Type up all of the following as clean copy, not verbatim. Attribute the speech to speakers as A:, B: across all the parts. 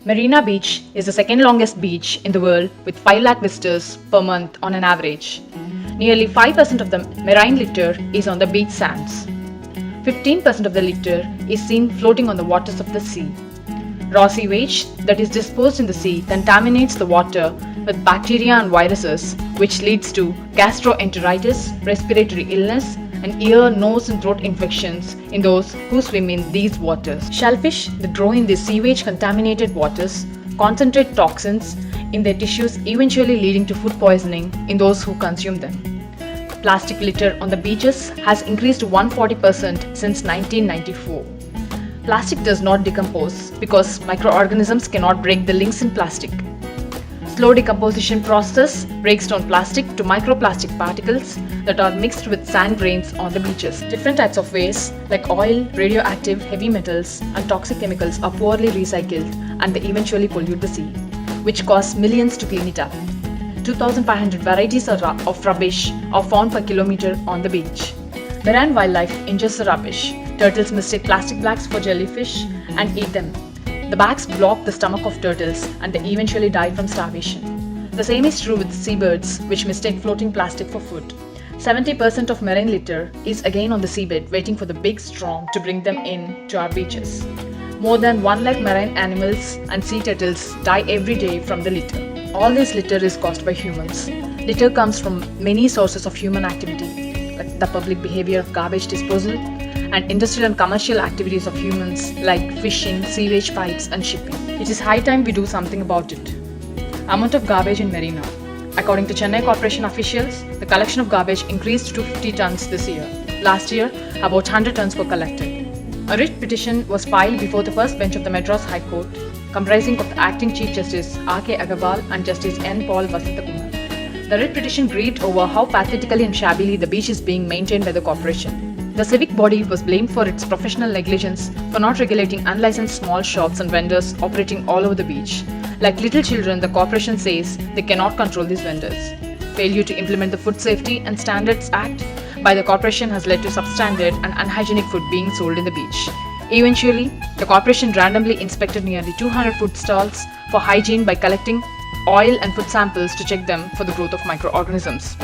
A: Marina Beach is the second longest beach in the world with 5 lakh visitors per month on an average. Nearly 5% of the marine litter is on the beach sands. 15% of the litter is seen floating on the waters of the sea. Raw sewage that is disposed in the sea contaminates the water with bacteria and viruses, which leads to gastroenteritis, respiratory illness, and ear, nose, and throat infections in those who swim in these waters. Shellfish that grow in these sewage contaminated waters concentrate toxins in their tissues, eventually leading to food poisoning in those who consume them. Plastic litter on the beaches has increased to 140% since 1994. Plastic does not decompose because microorganisms cannot break the links in plastic. Slow decomposition process breaks down plastic to microplastic particles that are mixed with sand grains on the beaches. Different types of waste like oil, radioactive, heavy metals, and toxic chemicals are poorly recycled and they eventually pollute the sea, which costs millions to clean it up. 2,500 varieties of rubbish are found per kilometer on the beach. Marine wildlife ingests the rubbish. Turtles mistake plastic bags for jellyfish and eat them. The bags block the stomach of turtles and they eventually die from starvation. The same is true with seabirds, which mistake floating plastic for food. 70% of marine litter is again on the seabed waiting for the big storm to bring them in to our beaches. More than 1 lakh marine animals and sea turtles die every day from the litter. All this litter is caused by humans. Litter comes from many sources of human activity, like the public behavior of garbage disposal, and industrial and commercial activities of humans like fishing, sewage pipes, and shipping. It is high time we do something about it. Amount of garbage in Marina. According to Chennai Corporation officials, the collection of garbage increased to 50 tons this year. Last year, about 100 tons were collected. A writ petition was filed before the first bench of the Madras High Court, comprising of the Acting Chief Justice R.K. Agarwal and Justice N. Paul Vasanthakumar. The writ petition grieved over how pathetically and shabbily the beach is being maintained by the corporation. The civic body was blamed for its professional negligence for not regulating unlicensed small shops and vendors operating all over the beach. Like little children, the corporation says they cannot control these vendors. Failure to implement the Food Safety and Standards Act by the corporation has led to substandard and unhygienic food being sold in the beach. Eventually, the corporation randomly inspected nearly 200 food stalls for hygiene by collecting oil and food samples to check them for the growth of microorganisms.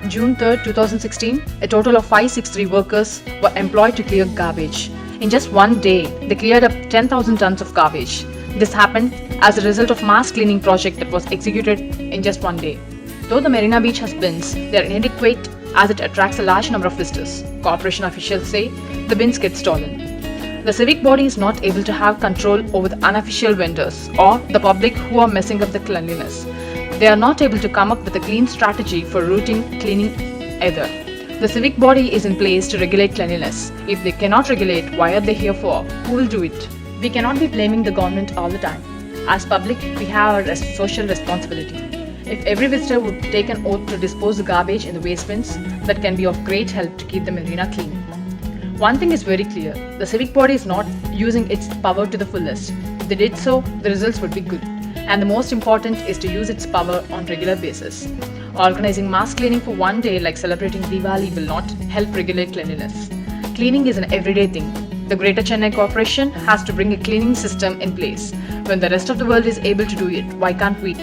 A: June 3, 2016, a total of 563 workers were employed to clear garbage. In just one day, they cleared up 10,000 tons of garbage. This happened as a result of mass cleaning project that was executed in just one day. Though the Marina Beach has bins, they are inadequate as it attracts a large number of visitors. Corporation officials say the bins get stolen. The civic body is not able to have control over the unofficial vendors or the public who are messing up the cleanliness. They are not able to come up with a clean strategy for routine cleaning either. The civic body is in place to regulate cleanliness. If they cannot regulate, why are they here for? Who will do it? We cannot be blaming the government all the time. As public, we have a social responsibility. If every visitor would take an oath to dispose the garbage in the waste bins, that can be of great help to keep the marina clean. One thing is very clear, the civic body is not using its power to the fullest. If they did so, the results would be good. And the most important is to use its power on regular basis. Organizing mass cleaning for one day like celebrating Diwali will not help regulate cleanliness. Cleaning is an everyday thing. The Greater Chennai Corporation has to bring a cleaning system in place. When the rest of the world is able to do it, why can't we?